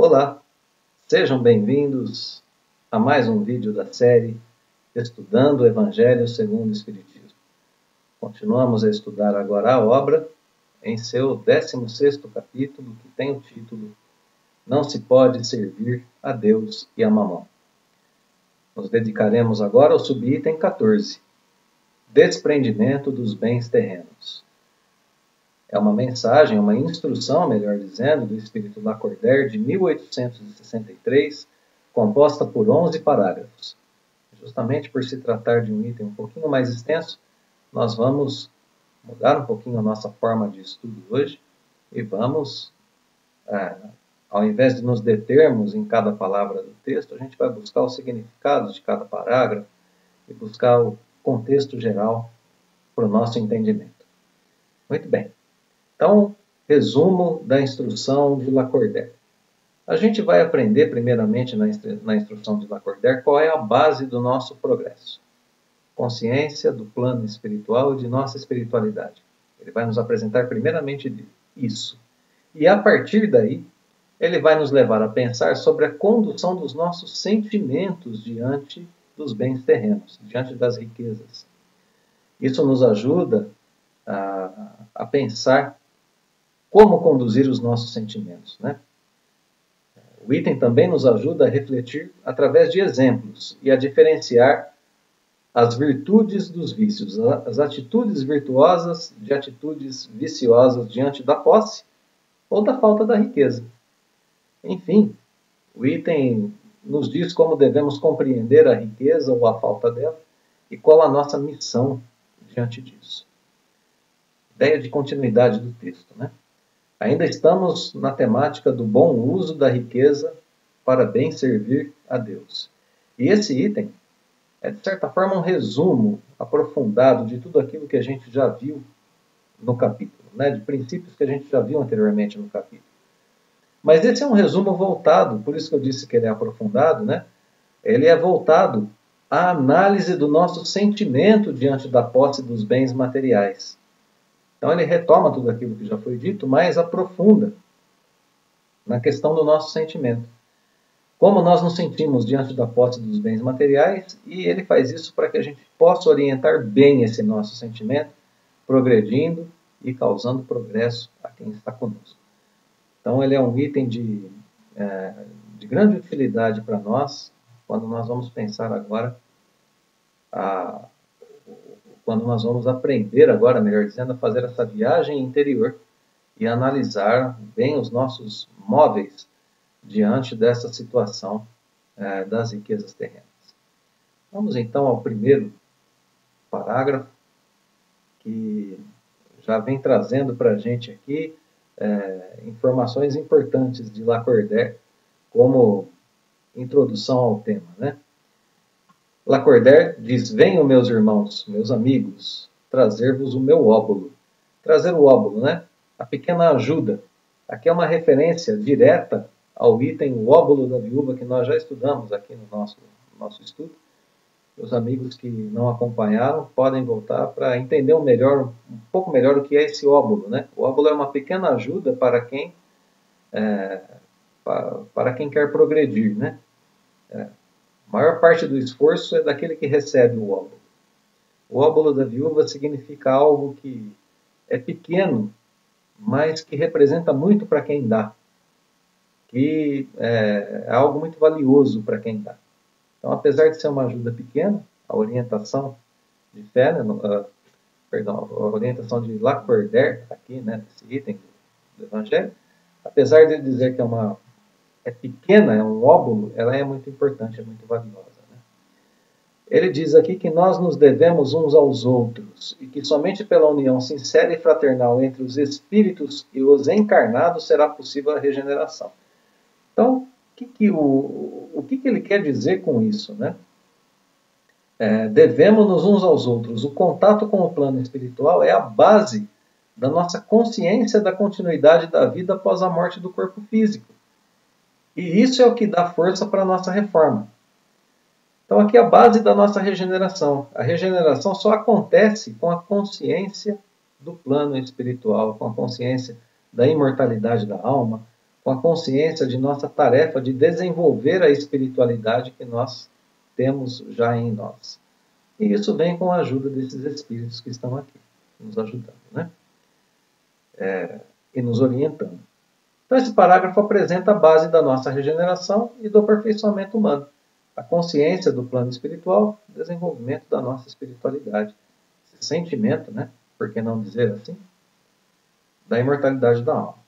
Olá, sejam bem-vindos a mais um vídeo da série Estudando o Evangelho segundo o Espiritismo. Continuamos a estudar agora a obra em seu 16º capítulo, que tem o título Não se pode servir a Deus e a Mamão. Nos dedicaremos agora ao subitem 14, Desprendimento dos bens terrenos. É uma mensagem, uma instrução, melhor dizendo, do Espírito Lacordaire de 1863, composta por 11 parágrafos. Justamente por se tratar de um item um pouquinho mais extenso, nós vamos mudar um pouquinho a nossa forma de estudo hoje e vamos, ao invés de nos determos em cada palavra do texto, a gente vai buscar o significado de cada parágrafo e buscar o contexto geral para o nosso entendimento. Muito bem. Então, resumo da instrução de Lacordaire. A gente vai aprender, primeiramente, na instrução de Lacordaire, qual é a base do nosso progresso. Consciência do plano espiritual e de nossa espiritualidade. Ele vai nos apresentar, primeiramente, isso. E, a partir daí, ele vai nos levar a pensar sobre a condução dos nossos sentimentos diante dos bens terrenos, diante das riquezas. Isso nos ajuda a pensar como conduzir os nossos sentimentos, né? O item também nos ajuda a refletir através de exemplos e a diferenciar as virtudes dos vícios, as atitudes virtuosas de atitudes viciosas diante da posse ou da falta da riqueza. Enfim, o item nos diz como devemos compreender a riqueza ou a falta dela e qual a nossa missão diante disso. Ideia de continuidade do texto, né? Ainda estamos na temática do bom uso da riqueza para bem servir a Deus. E esse item é, de certa forma, um resumo aprofundado de tudo aquilo que a gente já viu no capítulo, né? De princípios que a gente já viu anteriormente no capítulo. Mas esse é um resumo voltado, por isso que eu disse que ele é aprofundado, né? Ele é voltado à análise do nosso sentimento diante da posse dos bens materiais. Então ele retoma tudo aquilo que já foi dito, mas aprofunda na questão do nosso sentimento. Como nós nos sentimos diante da posse dos bens materiais, e ele faz isso para que a gente possa orientar bem esse nosso sentimento, progredindo e causando progresso a quem está conosco. Então ele é um item de grande utilidade para nós, quando nós vamos pensar agora quando nós vamos aprender agora, melhor dizendo, a fazer essa viagem interior e analisar bem os nossos móveis diante dessa situação das riquezas terrenas. Vamos então ao primeiro parágrafo, que já vem trazendo para a gente aqui informações importantes de Lacordaire como introdução ao tema, né? Lacordaire diz: venham, meus irmãos, meus amigos, trazer-vos o meu óbolo. Trazer o óbolo, né? A pequena ajuda. Aqui é uma referência direta ao item o óbolo da viúva que nós já estudamos aqui no nosso estudo. Os amigos que não acompanharam podem voltar para entender um pouco melhor o que é esse óbolo, né? O óbolo é uma pequena ajuda para quem quer progredir, né? A maior parte do esforço é daquele que recebe o óbolo. O óbolo da viúva significa algo que é pequeno, mas que representa muito para quem dá. Que é algo muito valioso para quem dá. Então, apesar de ser uma ajuda pequena, a orientação de fé, a orientação de Lacordaire, aqui, né, desse item do Evangelho, apesar de dizer que é pequena, é um óbolo, ela é muito importante, é muito valiosa. Né? Ele diz aqui que nós nos devemos uns aos outros e que somente pela união sincera e fraternal entre os espíritos e os encarnados será possível a regeneração. Então, o que ele quer dizer com isso? Né? Devemos-nos uns aos outros. O contato com o plano espiritual é a base da nossa consciência da continuidade da vida após a morte do corpo físico. E isso é o que dá força para a nossa reforma. Então, aqui é a base da nossa regeneração. A regeneração só acontece com a consciência do plano espiritual, com a consciência da imortalidade da alma, com a consciência de nossa tarefa de desenvolver a espiritualidade que nós temos já em nós. E isso vem com a ajuda desses espíritos que estão aqui, nos ajudando, né? E nos orientando. Então, esse parágrafo apresenta a base da nossa regeneração e do aperfeiçoamento humano. A consciência do plano espiritual, o desenvolvimento da nossa espiritualidade. Esse sentimento, né? Por que não dizer assim? Da imortalidade da alma.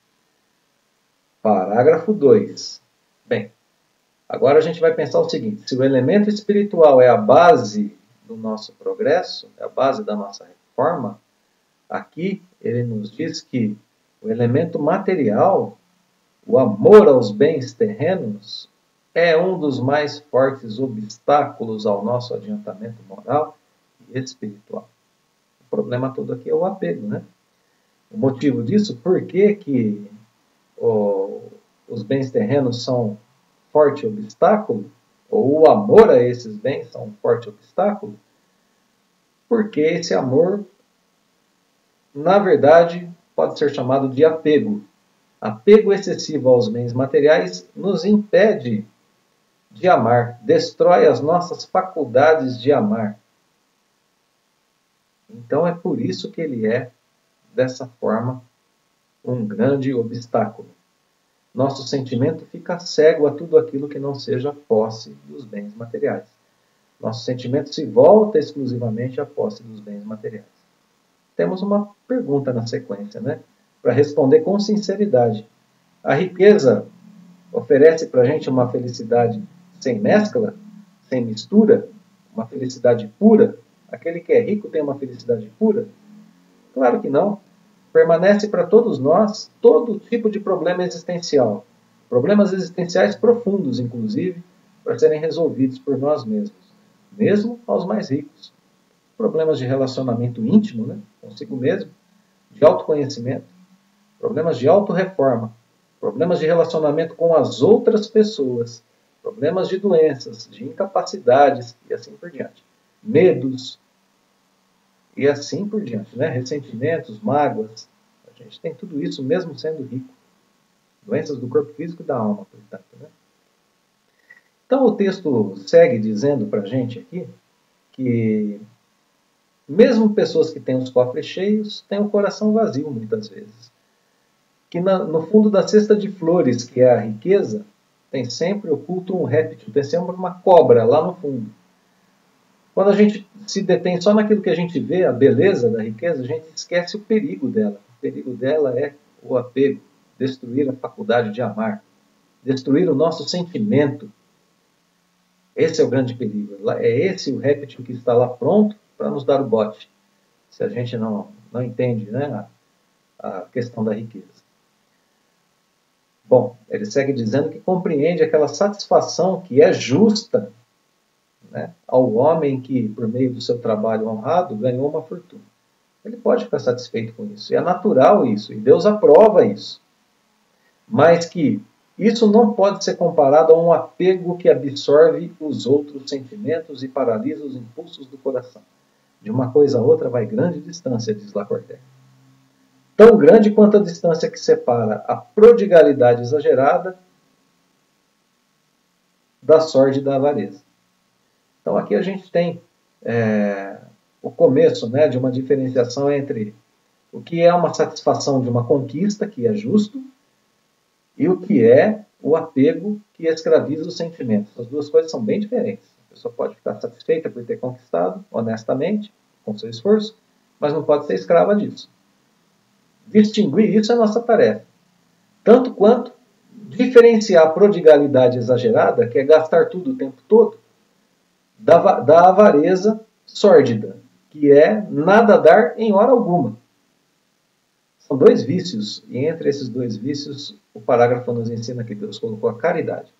Parágrafo 2. Bem, agora a gente vai pensar o seguinte: se o elemento espiritual é a base do nosso progresso, é a base da nossa reforma, aqui ele nos diz que o elemento material, o amor aos bens terrenos, é um dos mais fortes obstáculos ao nosso adiantamento moral e espiritual. O problema todo aqui é o apego, né? O motivo disso, por que os bens terrenos são um forte obstáculo, ou o amor a esses bens são um forte obstáculo? Porque esse amor, na verdade, pode ser chamado de apego. Apego excessivo aos bens materiais nos impede de amar, destrói as nossas faculdades de amar. Então é por isso que ele é, dessa forma, um grande obstáculo. Nosso sentimento fica cego a tudo aquilo que não seja posse dos bens materiais. Nosso sentimento se volta exclusivamente à posse dos bens materiais. Temos uma pergunta na sequência, né? Para responder com sinceridade. A riqueza oferece para a gente uma felicidade sem mescla, sem mistura, uma felicidade pura? Aquele que é rico tem uma felicidade pura? Claro que não. Permanece para todos nós todo tipo de problema existencial. Problemas existenciais profundos, inclusive, para serem resolvidos por nós mesmos, mesmo aos mais ricos. Problemas de relacionamento íntimo, né, consigo mesmo, de autoconhecimento, problemas de autorreforma, problemas de relacionamento com as outras pessoas, problemas de doenças, de incapacidades e assim por diante. Medos e assim por diante, né? Ressentimentos, mágoas. A gente tem tudo isso mesmo sendo rico. Doenças do corpo físico e da alma, portanto, né? Então o texto segue dizendo para a gente aqui que mesmo pessoas que têm os cofres cheios têm o coração vazio muitas vezes. Que no fundo da cesta de flores, que é a riqueza, tem sempre oculto um réptil, tem sempre uma cobra lá no fundo. Quando a gente se detém só naquilo que a gente vê, a beleza da riqueza, a gente esquece o perigo dela. O perigo dela é o apego, destruir a faculdade de amar, destruir o nosso sentimento. Esse é o grande perigo. É esse o réptil que está lá pronto para nos dar o bote, se a gente não entende, né, a questão da riqueza. Bom, ele segue dizendo que compreende aquela satisfação que é justa, né, ao homem que, por meio do seu trabalho honrado, ganhou uma fortuna. Ele pode ficar satisfeito com isso. E é natural isso. E Deus aprova isso. Mas que isso não pode ser comparado a um apego que absorve os outros sentimentos e paralisa os impulsos do coração. De uma coisa a outra vai grande distância, diz Lacordaire. Tão grande quanto a distância que separa a prodigalidade exagerada da sorte e da avareza. Então aqui a gente tem o começo, né, de uma diferenciação entre o que é uma satisfação de uma conquista, que é justo, e o que é o apego que escraviza os sentimentos. As duas coisas são bem diferentes. A pessoa pode ficar satisfeita por ter conquistado, honestamente, com seu esforço, mas não pode ser escrava disso. Distinguir isso é nossa tarefa. Tanto quanto diferenciar a prodigalidade exagerada, que é gastar tudo o tempo todo, da avareza sórdida, que é nada dar em hora alguma. São dois vícios, e entre esses dois vícios, o parágrafo nos ensina que Deus colocou a caridade.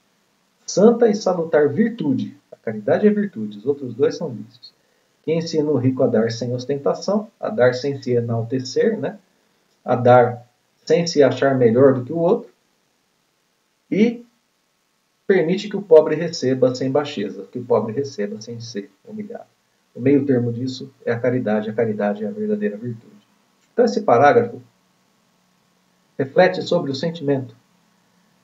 Santa e salutar virtude. A caridade é virtude, os outros dois são vícios. Que ensina o rico a dar sem ostentação, a dar sem se enaltecer, né? A dar sem se achar melhor do que o outro, e permite que o pobre receba sem baixeza, que o pobre receba sem ser humilhado. O meio termo disso é a caridade é a verdadeira virtude. Então esse parágrafo reflete sobre o sentimento.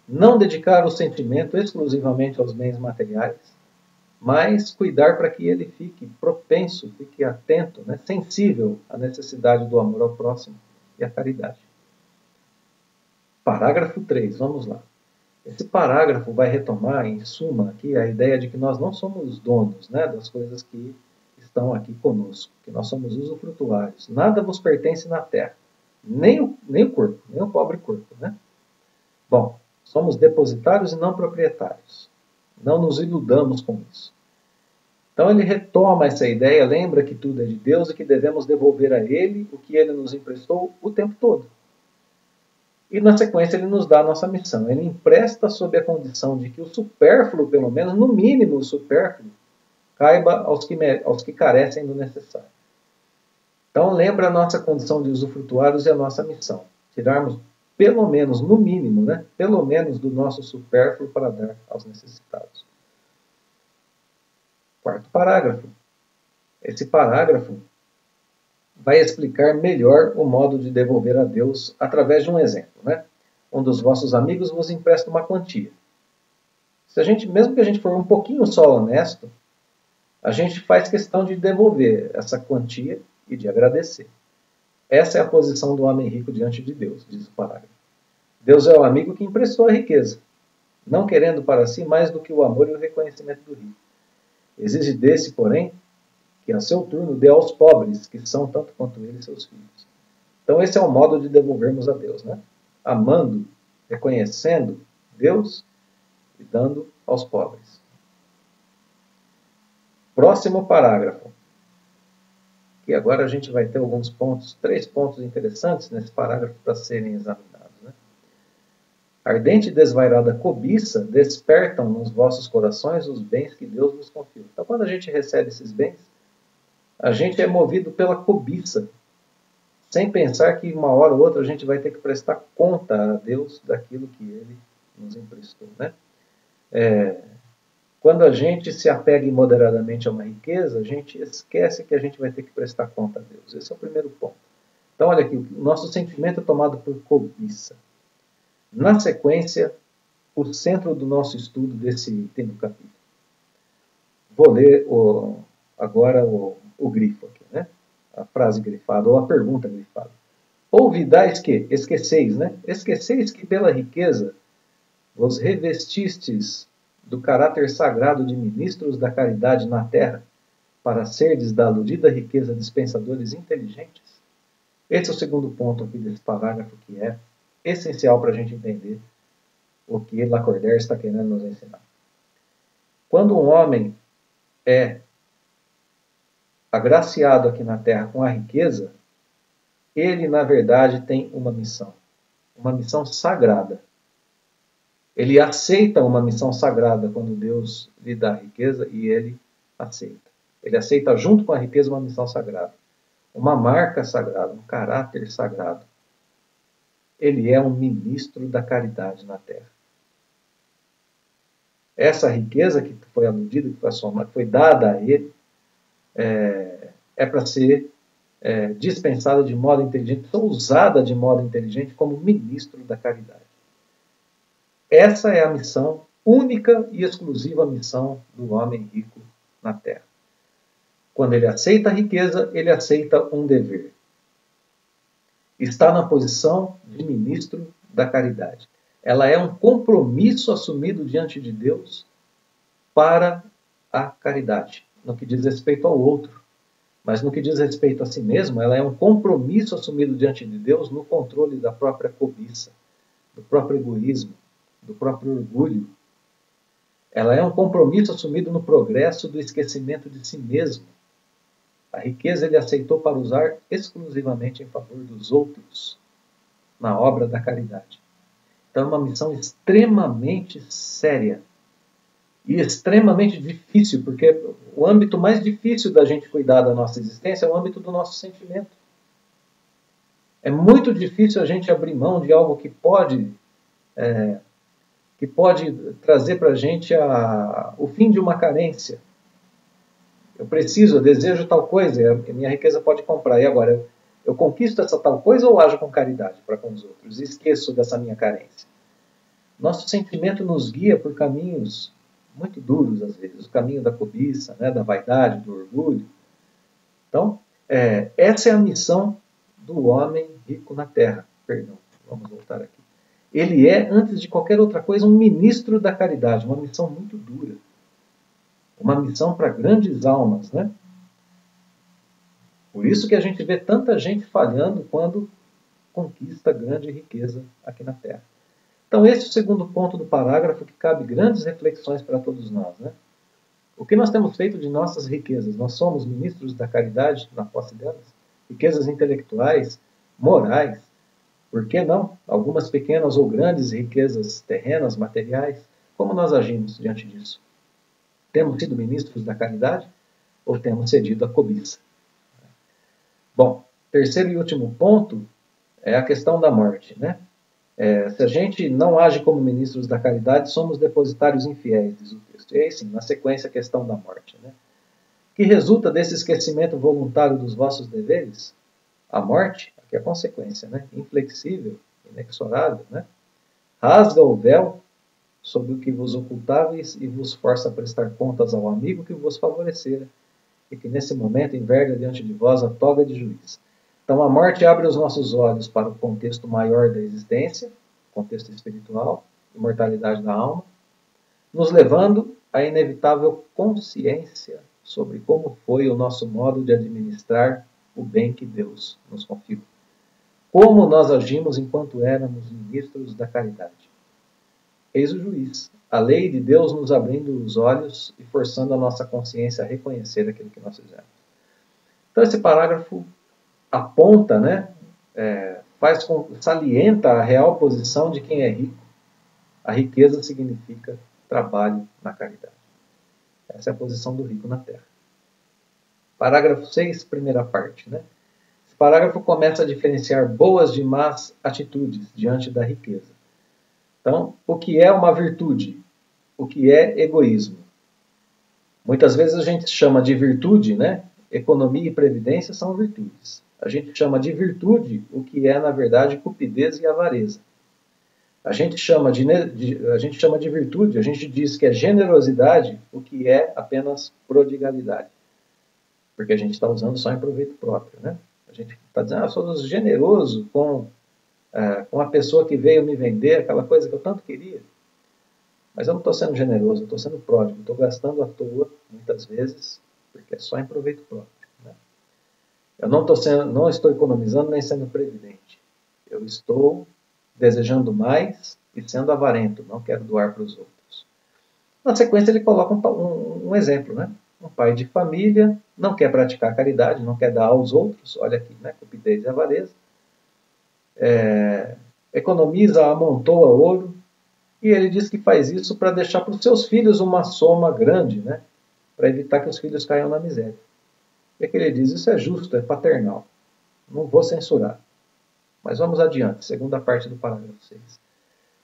Não dedicar o sentimento exclusivamente aos bens materiais, mas cuidar para que ele fique propenso, fique atento, né, sensível à necessidade do amor ao próximo e à caridade. Parágrafo 3, vamos lá. Esse parágrafo vai retomar, em suma, aqui a ideia de que nós não somos donos, né, das coisas que estão aqui conosco, que nós somos usufrutuários. Nada vos pertence na terra, nem o corpo, nem o pobre corpo. Né? Bom, somos depositários e não proprietários. Não nos iludamos com isso. Então ele retoma essa ideia, lembra que tudo é de Deus e que devemos devolver a Ele o que Ele nos emprestou o tempo todo. E na sequência ele nos dá a nossa missão. Ele empresta sob a condição de que o supérfluo, pelo menos, no mínimo o supérfluo, caiba aos que carecem do necessário. Então lembra a nossa condição de usufrutuários e a nossa missão. Tirarmos pelo menos, no mínimo, né, pelo menos do nosso supérfluo para dar aos necessitados. Quarto parágrafo. Esse parágrafo vai explicar melhor o modo de devolver a Deus através de um exemplo. Né? Um dos vossos amigos vos empresta uma quantia. Mesmo que a gente for um pouquinho só honesto, a gente faz questão de devolver essa quantia e de agradecer. Essa é a posição do homem rico diante de Deus, diz o parágrafo. Deus é o amigo que emprestou a riqueza, não querendo para si mais do que o amor e o reconhecimento do rico. Exige desse, porém, que a seu turno dê aos pobres, que são tanto quanto ele seus filhos. Então esse é o modo de devolvermos a Deus, né? Amando, reconhecendo Deus e dando aos pobres. Próximo parágrafo. E agora a gente vai ter alguns pontos, 3 pontos interessantes nesse parágrafo para serem examinados. Né? Ardente e desvairada cobiça despertam nos vossos corações os bens que Deus vos confiou. Então quando a gente recebe esses bens, a gente é movido pela cobiça, sem pensar que uma hora ou outra a gente vai ter que prestar conta a Deus daquilo que Ele nos emprestou. Né? Quando a gente se apega imoderadamente a uma riqueza, a gente esquece que a gente vai ter que prestar conta a Deus. Esse é o primeiro ponto. Então, olha aqui, o nosso sentimento é tomado por cobiça. Na sequência, o centro do nosso estudo desse item do capítulo. Vou ler agora o grifo aqui, né? A frase grifada, ou a pergunta grifada. Ouvidais que, esqueceis, né? Esqueceis que pela riqueza vos revestistes do caráter sagrado de ministros da caridade na terra, para serdes da aludida riqueza dispensadores inteligentes? Esse é o segundo ponto aqui desse parágrafo, que é essencial para a gente entender o que Lacordaire está querendo nos ensinar. Quando um homem é agraciado aqui na terra com a riqueza, ele, na verdade, tem uma missão sagrada. Ele aceita uma missão sagrada quando Deus lhe dá a riqueza e ele aceita. Ele aceita junto com a riqueza uma missão sagrada, uma marca sagrada, um caráter sagrado. Ele é um ministro da caridade na terra. Essa riqueza que foi aludida, que foi dada a ele, é para ser dispensada de modo inteligente, usada de modo inteligente como ministro da caridade. Essa é a missão, única e exclusiva missão do homem rico na terra. Quando ele aceita a riqueza, ele aceita um dever. Está na posição de ministro da caridade. Ela é um compromisso assumido diante de Deus para a caridade, no que diz respeito ao outro. Mas no que diz respeito a si mesmo, ela é um compromisso assumido diante de Deus no controle da própria cobiça, do próprio egoísmo, do próprio orgulho. Ela é um compromisso assumido no progresso do esquecimento de si mesmo. A riqueza ele aceitou para usar exclusivamente em favor dos outros, na obra da caridade. Então é uma missão extremamente séria e extremamente difícil, porque o âmbito mais difícil da gente cuidar da nossa existência é o âmbito do nosso sentimento. É muito difícil a gente abrir mão de algo que pode trazer para a gente o fim de uma carência. Eu desejo tal coisa, e a minha riqueza pode comprar. E agora, eu conquisto essa tal coisa ou ajo com caridade para com os outros? E esqueço dessa minha carência. Nosso sentimento nos guia por caminhos muito duros, às vezes. O caminho da cobiça, né, da vaidade, do orgulho. Então, essa é a missão do homem rico na terra. Perdão, vamos voltar aqui. Ele é, antes de qualquer outra coisa, um ministro da caridade. Uma missão muito dura. Uma missão para grandes almas, né? Por isso que a gente vê tanta gente falhando quando conquista grande riqueza aqui na Terra. Então, esse é o segundo ponto do parágrafo que cabe grandes reflexões para todos nós, né? O que nós temos feito de nossas riquezas? Nós somos ministros da caridade na posse delas? Riquezas intelectuais, morais, por que não? Algumas pequenas ou grandes riquezas terrenas, materiais. Como nós agimos diante disso? Temos sido ministros da caridade ou temos cedido à cobiça? Bom, terceiro e último ponto é a questão da morte, né? Se a gente não age como ministros da caridade, somos depositários infiéis, diz o texto. E aí sim, na sequência, a questão da morte, né? Que resulta desse esquecimento voluntário dos vossos deveres? A morte, aqui é a consequência, né? Inflexível, inexorável, né? Rasga o véu sobre o que vos ocultáveis e vos força a prestar contas ao amigo que vos favorecera, e que nesse momento enverga diante de vós a toga de juiz. Então a morte abre os nossos olhos para o contexto maior da existência, contexto espiritual, imortalidade da alma, nos levando à inevitável consciência sobre como foi o nosso modo de administrar o bem que Deus nos confiou. Como nós agimos enquanto éramos ministros da caridade. Eis o juiz, a lei de Deus nos abrindo os olhos e forçando a nossa consciência a reconhecer aquilo que nós fizemos. Então esse parágrafo aponta, né, salienta a real posição de quem é rico. A riqueza significa trabalho na caridade. Essa é a posição do rico na terra. Parágrafo 6, primeira parte. Né? Esse parágrafo começa a diferenciar boas de más atitudes diante da riqueza. Então, o que é uma virtude? O que é egoísmo? Muitas vezes a gente chama de virtude, né? Economia e previdência são virtudes. A gente chama de virtude o que é, na verdade, cupidez e avareza. A gente chama de virtude, a gente diz que é generosidade o que é apenas prodigalidade. Porque a gente está usando só em proveito próprio. Né? A gente está dizendo, sou generoso com a pessoa que veio me vender aquela coisa que eu tanto queria. Mas eu não estou sendo generoso, eu estou sendo pródigo, estou gastando à toa, muitas vezes, porque é só em proveito próprio. Né? Eu não estou economizando nem sendo previdente. Eu estou desejando mais e sendo avarento, não quero doar para os outros. Na sequência ele coloca um exemplo, né? Um pai de família não quer praticar caridade, não quer dar aos outros, olha aqui, né? Cupidez e avareza. Economiza, amontoa ouro, e ele diz que faz isso para deixar para os seus filhos uma soma grande, né? Para evitar que os filhos caiam na miséria. E que ele diz, isso é justo, é paternal. Não vou censurar. Mas vamos adiante, segunda parte do parágrafo 6.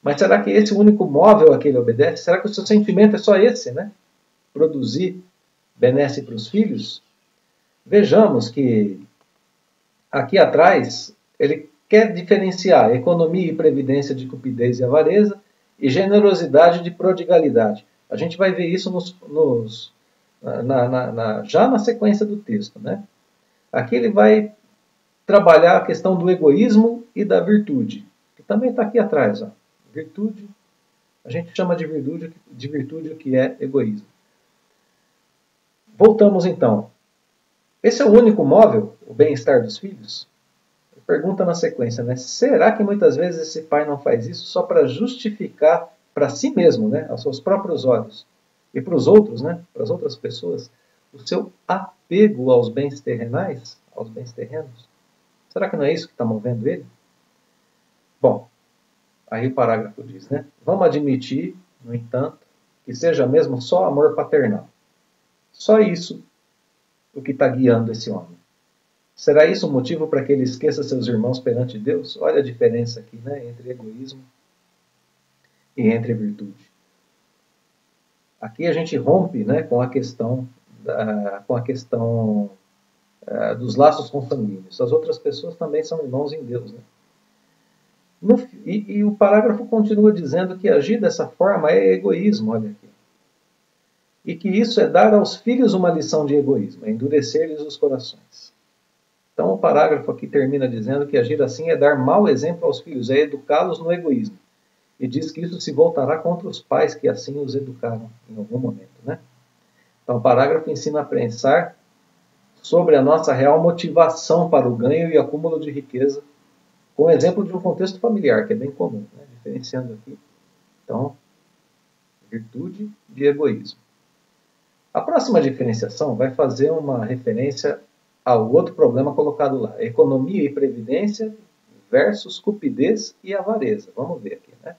Mas será que esse único móvel a que ele obedece? Será que o seu sentimento é só esse, né? Produzir benesse para os filhos? Vejamos que aqui atrás ele quer diferenciar economia e previdência de cupidez e avareza e generosidade de prodigalidade. A gente vai ver isso já na sequência do texto. Né? Aqui ele vai trabalhar a questão do egoísmo e da virtude, que também está aqui atrás. Ó. Virtude, a gente chama de virtude o que é egoísmo. Voltamos então. Esse é o único móvel, o bem-estar dos filhos? Pergunta na sequência, né? Será que muitas vezes esse pai não faz isso só para justificar para si mesmo, né, aos seus próprios olhos, e para os outros, né, para as outras pessoas, o seu apego aos bens terrenais, aos bens terrenos? Será que não é isso que está movendo ele? Bom, aí o parágrafo diz, né? Vamos admitir, no entanto, que seja mesmo só amor paternal. Só isso o que está guiando esse homem. Será isso o motivo para que ele esqueça seus irmãos perante Deus? Olha a diferença aqui, né, entre egoísmo e entre virtude. Aqui a gente rompe, né, com a questão dos laços consanguíneos. As outras pessoas também são irmãos em Deus. Né? E o parágrafo continua dizendo que agir dessa forma é egoísmo, olha aqui. E que isso é dar aos filhos uma lição de egoísmo, é endurecer-lhes os corações. Então o parágrafo aqui termina dizendo que agir assim é dar mau exemplo aos filhos, é educá-los no egoísmo. E diz que isso se voltará contra os pais que assim os educaram em algum momento, né? Então o parágrafo ensina a pensar sobre a nossa real motivação para o ganho e acúmulo de riqueza, com o exemplo de um contexto familiar, que é bem comum, né? Diferenciando aqui. Então, virtude de egoísmo. A próxima diferenciação vai fazer uma referência ao outro problema colocado lá, economia e previdência versus cupidez e avareza. Vamos ver aqui, né?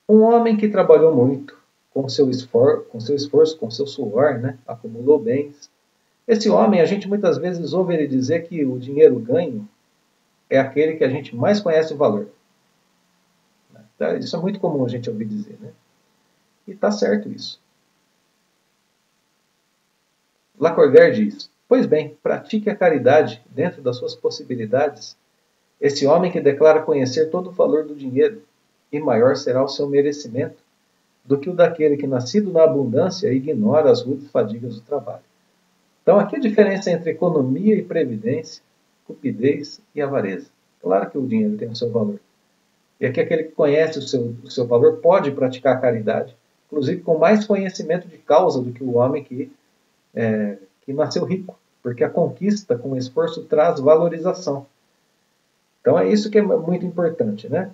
Um homem que trabalhou muito, com seu esforço, com seu suor, né? Acumulou bens. Esse homem, a gente muitas vezes ouve ele dizer que o dinheiro ganho é aquele que a gente mais conhece o valor. Isso é muito comum a gente ouvir dizer, né? E está certo isso. Lacordaire diz: pois bem, pratique a caridade dentro das suas possibilidades. Esse homem que declara conhecer todo o valor do dinheiro, e maior será o seu merecimento do que o daquele que, nascido na abundância, ignora as rudes fadigas do trabalho. Então, aqui a diferença entre economia e previdência, cupidez e avareza. Claro que o dinheiro tem o seu valor. E aqui aquele que conhece o seu valor pode praticar a caridade, inclusive com mais conhecimento de causa do que o homem que nasceu rico, porque a conquista com esforço traz valorização. Então é isso que é muito importante, né?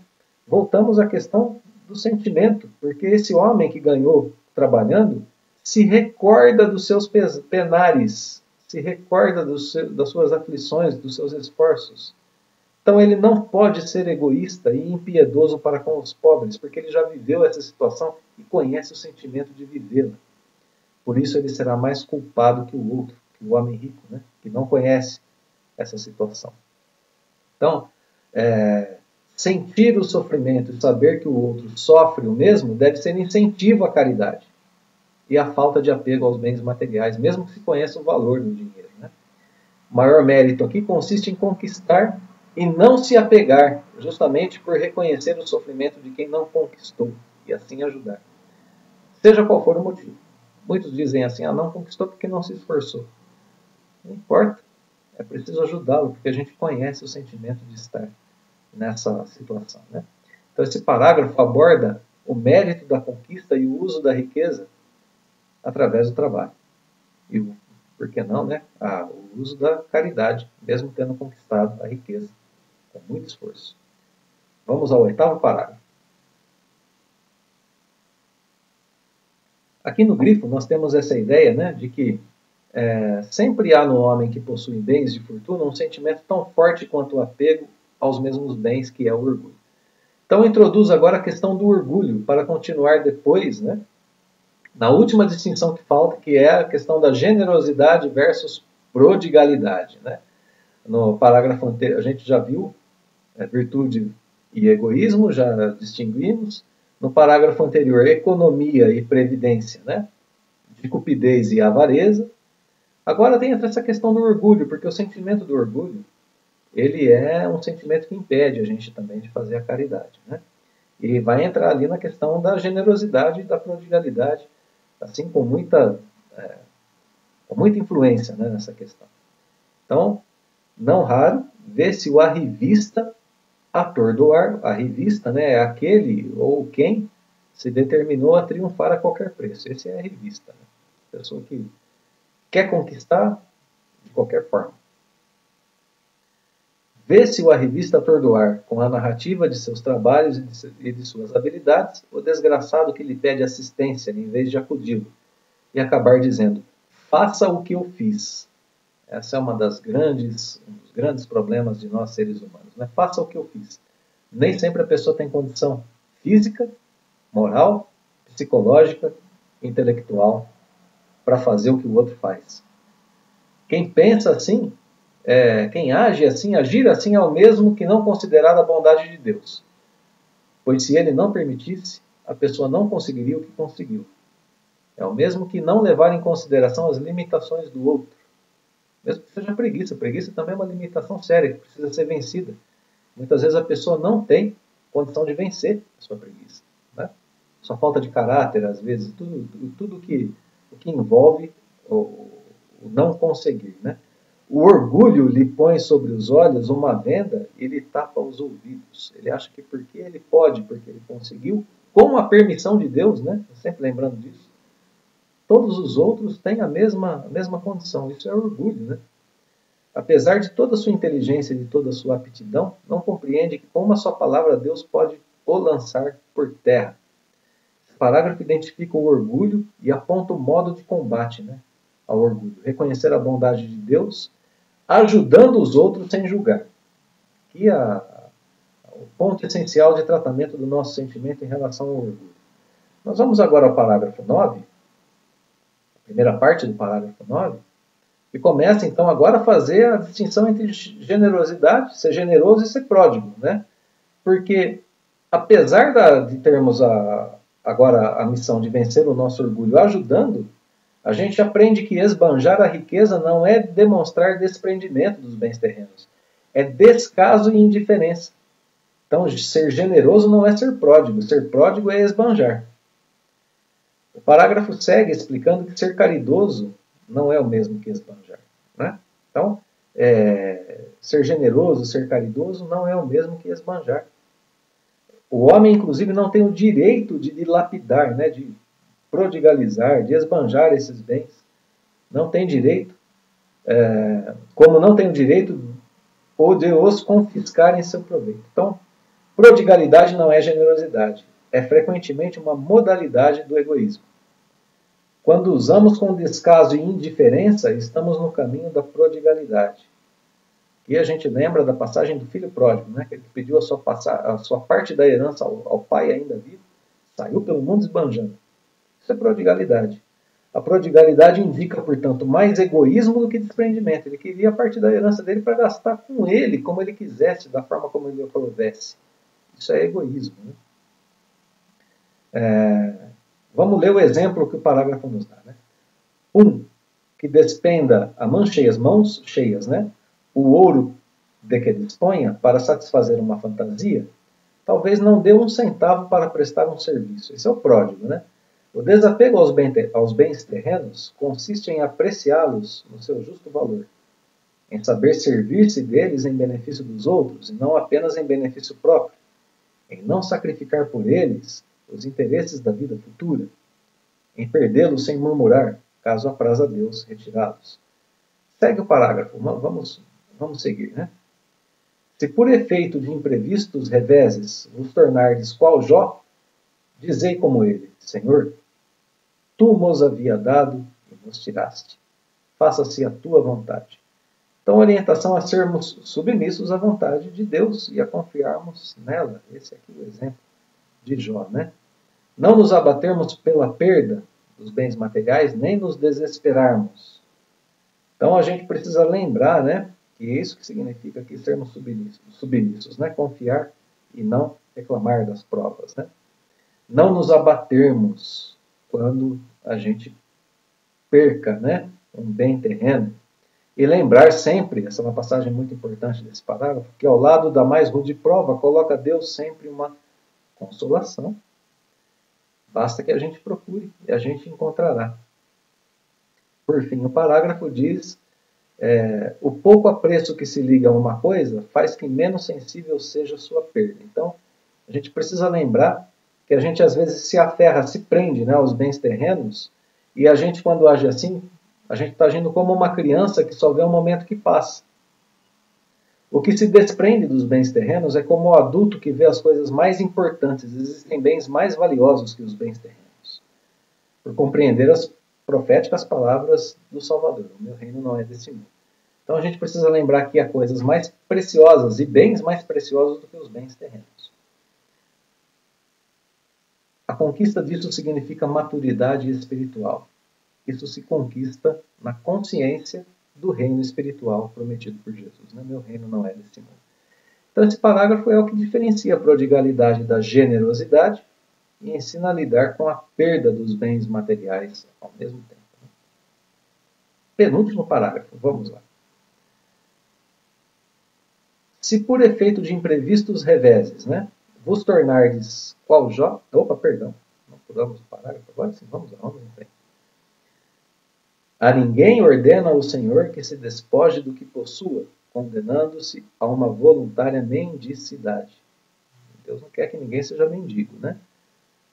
Voltamos à questão do sentimento, porque esse homem que ganhou trabalhando se recorda dos seus penares, se recorda das suas aflições, dos seus esforços. Então ele não pode ser egoísta e impiedoso para com os pobres, porque ele já viveu essa situação e conhece o sentimento de vivê-la. Por isso ele será mais culpado que o outro, que o homem rico, né? Que não conhece essa situação. Então, sentir o sofrimento e saber que o outro sofre o mesmo deve ser incentivo à caridade e à falta de apego aos bens materiais, mesmo que se conheça o valor do dinheiro, né? O maior mérito aqui consiste em conquistar e não se apegar, justamente por reconhecer o sofrimento de quem não conquistou e assim ajudar. Seja qual for o motivo. Muitos dizem assim, não conquistou porque não se esforçou. Não importa, é preciso ajudá-lo, porque a gente conhece o sentimento de estar nessa situação, né? Então esse parágrafo aborda o mérito da conquista e o uso da riqueza através do trabalho. E por que não, né? O uso da caridade, mesmo tendo conquistado a riqueza com muito esforço. Vamos ao 8º parágrafo. Aqui no grifo nós temos essa ideia, né, de que sempre há no homem que possui bens de fortuna um sentimento tão forte quanto o apego aos mesmos bens, que é o orgulho. Então introduz agora a questão do orgulho, para continuar depois, né, na última distinção que falta, que é a questão da generosidade versus prodigalidade, né? No parágrafo anterior a gente já viu virtude e egoísmo, já distinguimos. No parágrafo anterior, economia e previdência, né? De cupidez e avareza. Agora tem essa questão do orgulho, porque o sentimento do orgulho, ele é um sentimento que impede a gente também de fazer a caridade, né? E vai entrar ali na questão da generosidade e da prodigalidade, assim com muita influência, né, nessa questão. Então, não raro, vê-se o arrivista atordoar. A revista, né, é aquele ou quem se determinou a triunfar a qualquer preço. Esse é a revista, né? A pessoa que quer conquistar de qualquer forma. Vê-se o arrivista atordoar com a narrativa de seus trabalhos e de suas habilidades o desgraçado que lhe pede assistência em vez de acudi-lo e acabar dizendo: faça o que eu fiz. Essa é um dos grandes problemas de nós seres humanos, né? Faça o que eu fiz. Nem sempre a pessoa tem condição física, moral, psicológica, intelectual para fazer o que o outro faz. Quem pensa assim, quem age assim, agir assim é o mesmo que não considerar a bondade de Deus. Pois se ele não permitisse, a pessoa não conseguiria o que conseguiu. É o mesmo que não levar em consideração as limitações do outro. Mesmo que seja preguiça. Preguiça também é uma limitação séria, que precisa ser vencida. Muitas vezes a pessoa não tem condição de vencer a sua preguiça, né? Sua falta de caráter, às vezes, tudo o que envolve o não conseguir, né? O orgulho lhe põe sobre os olhos uma venda e lhe tapa os ouvidos. Ele acha que porque ele pode, porque ele conseguiu, com a permissão de Deus, né? Sempre lembrando disso, todos os outros têm a mesma condição. Isso é orgulho, né? Apesar de toda a sua inteligência e de toda a sua aptidão, não compreende que com uma só palavra Deus pode o lançar por terra. Esse parágrafo identifica o orgulho e aponta o modo de combate, né, ao orgulho. Reconhecer a bondade de Deus, ajudando os outros sem julgar. Aqui o ponto essencial de tratamento do nosso sentimento em relação ao orgulho. Nós vamos agora ao parágrafo 9, a primeira parte do parágrafo 9, e começa, então, agora a fazer a distinção entre generosidade, ser generoso e ser pródigo, né? Porque, apesar de termos agora a missão de vencer o nosso orgulho ajudando, a gente aprende que esbanjar a riqueza não é demonstrar desprendimento dos bens terrenos, é descaso e indiferença. Então, ser generoso não é ser pródigo é esbanjar. O parágrafo segue explicando que ser caridoso não é o mesmo que esbanjar, né? Então, ser generoso, ser caridoso não é o mesmo que esbanjar. O homem, inclusive, não tem o direito de dilapidar, né? De prodigalizar, de esbanjar esses bens. Não tem direito, como não tem o direito de os confiscar em seu proveito. Então, prodigalidade não é generosidade, é frequentemente uma modalidade do egoísmo. Quando usamos com descaso e indiferença, estamos no caminho da prodigalidade. E a gente lembra da passagem do filho pródigo, né? Que ele pediu a sua parte da herança ao pai ainda vivo, saiu pelo mundo esbanjando. Isso é prodigalidade. A prodigalidade indica, portanto, mais egoísmo do que desprendimento. Ele queria a parte da herança dele para gastar com ele, como ele quisesse, da forma como ele aprovesse. Isso é egoísmo, né? Vamos ler o exemplo que o parágrafo nos dá, né? Que despenda a mão cheias, mãos cheias, né? O ouro de que disponha para satisfazer uma fantasia, talvez não dê um centavo para prestar um serviço. Esse é o pródigo, né? O desapego aos bens terrenos consiste em apreciá-los no seu justo valor, em saber servir-se deles em benefício dos outros e não apenas em benefício próprio, em não sacrificar por eles os interesses da vida futura, em perdê-los sem murmurar, caso apraz a Deus retirá-los. Segue o parágrafo, vamos seguir, né? Se por efeito de imprevistos reveses vos tornardes qual Jó, dizei como ele, Senhor, tu nos havia dado e nos tiraste. Faça-se a tua vontade. Então, a orientação a sermos submissos à vontade de Deus e a confiarmos nela. Esse é aqui o exemplo de Jó, né? Não nos abatermos pela perda dos bens materiais, nem nos desesperarmos. Então, a gente precisa lembrar, né, que é isso que significa aqui sermos submissos, né? Confiar e não reclamar das provas, né? Não nos abatermos quando a gente perca, né, um bem terreno. E lembrar sempre, essa é uma passagem muito importante desse parágrafo, que ao lado da mais rude prova, coloca Deus sempre uma consolação. Basta que a gente procure e a gente encontrará. Por fim, o parágrafo diz, o pouco apreço que se liga a uma coisa faz que menos sensível seja a sua perda. Então, a gente precisa lembrar que a gente às vezes se aferra, se prende, né, aos bens terrenos, e a gente, quando age assim, a gente está agindo como uma criança que só vê um momento que passa. O que se desprende dos bens terrenos é como o adulto que vê as coisas mais importantes. Existem bens mais valiosos que os bens terrenos. Por compreender as proféticas palavras do Salvador. O meu reino não é desse mundo. Então a gente precisa lembrar que há coisas mais preciosas e bens mais preciosos do que os bens terrenos. A conquista disso significa maturidade espiritual. Isso se conquista na consciência do reino espiritual prometido por Jesus. Né? Meu reino não é desse mundo. Então esse parágrafo é o que diferencia a prodigalidade da generosidade e ensina a lidar com a perda dos bens materiais ao mesmo tempo. Penúltimo parágrafo, vamos lá. Se por efeito de imprevistos reveses, né, vos tornardes qual Jó... Opa, perdão, não pulamos o parágrafo agora, sim, vamos lá, vamos em frente. A ninguém ordena o Senhor que se despoje do que possua, condenando-se a uma voluntária mendicidade. Deus não quer que ninguém seja mendigo, né?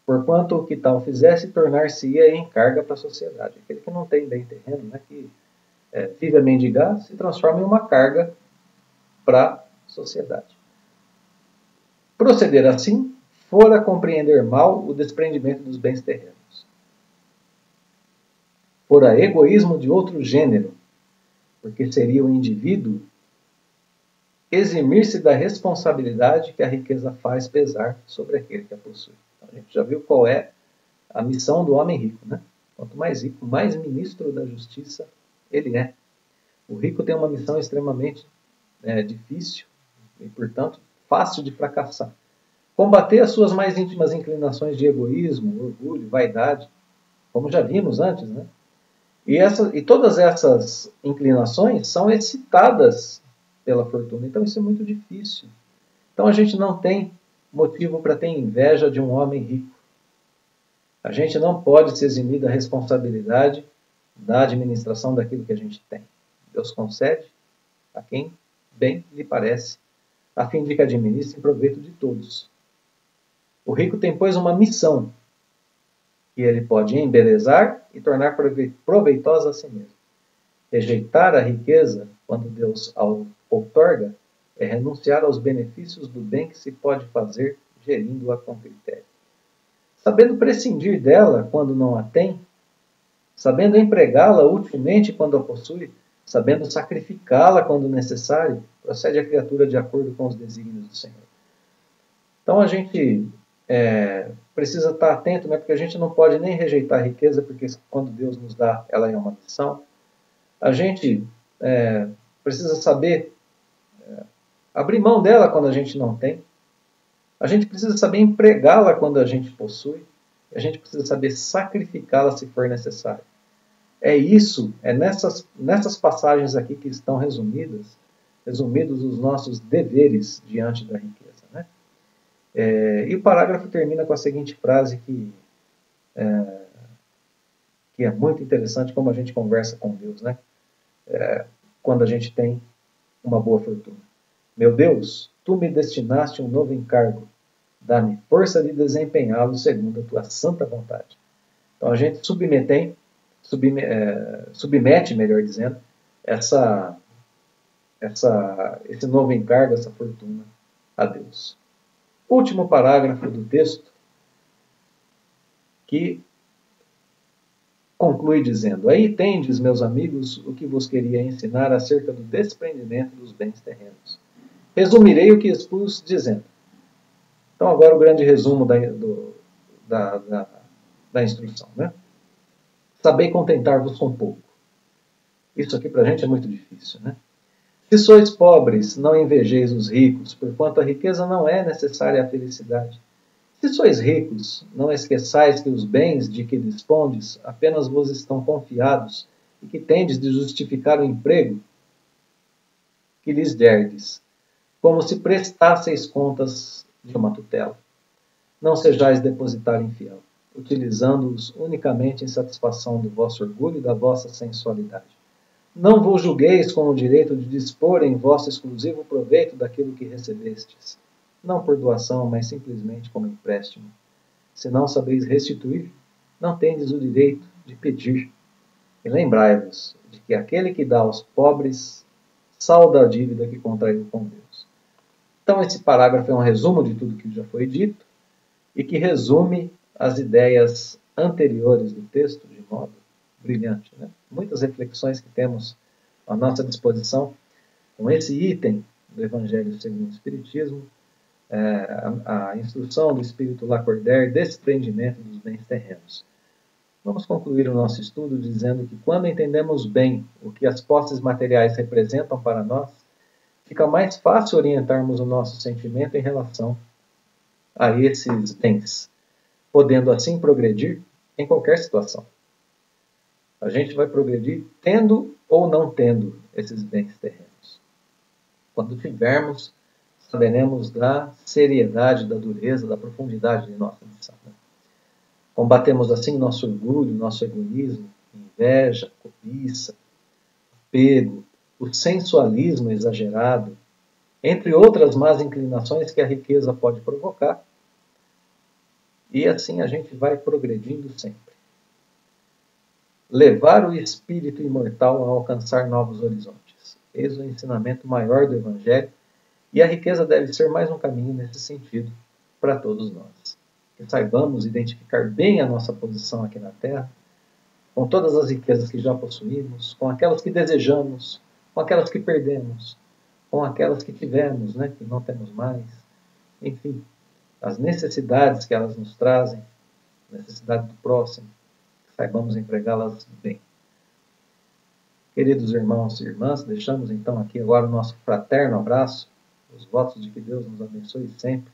Porquanto o que tal fizesse, tornar-se-ia em carga para a sociedade. Aquele que não tem bem terreno, né, que vive a mendigar, se transforma em uma carga para a sociedade. Proceder assim fora compreender mal o desprendimento dos bens terrenos. Fora egoísmo de outro gênero, porque seria o indivíduo eximir-se da responsabilidade que a riqueza faz pesar sobre aquele que a possui. Então, a gente já viu qual é a missão do homem rico, né? Quanto mais rico, mais ministro da justiça ele é. O rico tem uma missão extremamente difícil e, portanto, fácil de fracassar. Combater as suas mais íntimas inclinações de egoísmo, orgulho, vaidade, como já vimos antes, né? E todas essas inclinações são excitadas pela fortuna. Então isso é muito difícil. Então a gente não tem motivo para ter inveja de um homem rico. A gente não pode se eximir da responsabilidade da administração daquilo que a gente tem. Deus concede a quem bem lhe parece, a fim de que administre em proveito de todos. O rico tem, pois, uma missão que ele pode embelezar e tornar proveitosa a si mesmo. Rejeitar a riqueza, quando Deus a outorga, é renunciar aos benefícios do bem que se pode fazer gerindo-a com critério. Sabendo prescindir dela quando não a tem, sabendo empregá-la utilmente quando a possui, sabendo sacrificá-la quando necessário, procede a criatura de acordo com os desígnios do Senhor. Então a gente precisa estar atento, né? Porque a gente não pode nem rejeitar a riqueza, porque quando Deus nos dá, ela é uma missão. A gente precisa saber abrir mão dela quando a gente não tem. A gente precisa saber empregá-la quando a gente possui. A gente precisa saber sacrificá-la se for necessário. É nessas passagens aqui que estão resumidos os nossos deveres diante da riqueza. Né? E o parágrafo termina com a seguinte frase que é muito interessante como a gente conversa com Deus, né? Quando a gente tem uma boa fortuna. Meu Deus, tu me destinaste um novo encargo. Dá-me força de desempenhá-lo segundo a tua santa vontade. Então a gente submete, melhor dizendo, esse novo encargo, essa fortuna a Deus. Último parágrafo do texto, que conclui dizendo: aí tendes, meus amigos, o que vos queria ensinar acerca do desprendimento dos bens terrenos. Resumirei o que expus dizendo. Então agora o grande resumo da instrução. Né? Sabei contentar-vos com pouco. Isso aqui para a gente é muito difícil. Né? Se sois pobres, não invejeis os ricos, porquanto a riqueza não é necessária à felicidade. Se sois ricos, não esqueçais que os bens de que dispondes apenas vos estão confiados e que tendes de justificar o emprego que lhes derdes, como se prestasseis contas de uma tutela. Não sejais depositário infiel, utilizando-os unicamente em satisfação do vosso orgulho e da vossa sensualidade. Não vos julgueis com o direito de dispor em vosso exclusivo proveito daquilo que recebestes, não por doação, mas simplesmente como empréstimo. Se não sabeis restituir, não tendes o direito de pedir. E lembrai-vos de que aquele que dá aos pobres salda a dívida que contraiu com Deus. Então esse parágrafo é um resumo de tudo que já foi dito e que resume as ideias anteriores do texto de modo brilhante. Né? Muitas reflexões que temos à nossa disposição com esse item do Evangelho segundo o Espiritismo, a instrução do Espírito Lacordaire, desprendimento dos bens terrenos. Vamos concluir o nosso estudo dizendo que quando entendemos bem o que as posses materiais representam para nós, fica mais fácil orientarmos o nosso sentimento em relação a esses bens, podendo assim progredir em qualquer situação. A gente vai progredir tendo ou não tendo esses bens terrenos. Quando tivermos saberemos da seriedade, da dureza, da profundidade de nossa missão. Combatemos assim nosso orgulho, nosso egoísmo, inveja, cobiça, apego, o sensualismo exagerado, entre outras más inclinações que a riqueza pode provocar. E assim a gente vai progredindo sempre. Levar o espírito imortal a alcançar novos horizontes. Eis o ensinamento maior do Evangelho, e a riqueza deve ser mais um caminho nesse sentido para todos nós. Que saibamos identificar bem a nossa posição aqui na Terra, com todas as riquezas que já possuímos, com aquelas que desejamos, com aquelas que perdemos, com aquelas que tivemos, que não temos mais. Enfim, as necessidades que elas nos trazem, necessidade do próximo, saibamos empregá-las bem. Queridos irmãos e irmãs, deixamos então aqui agora o nosso fraterno abraço, os votos de que Deus nos abençoe sempre,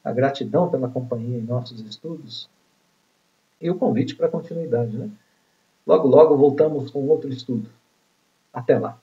a gratidão pela companhia em nossos estudos e o convite para a continuidade. Logo, logo voltamos com outro estudo. Até lá!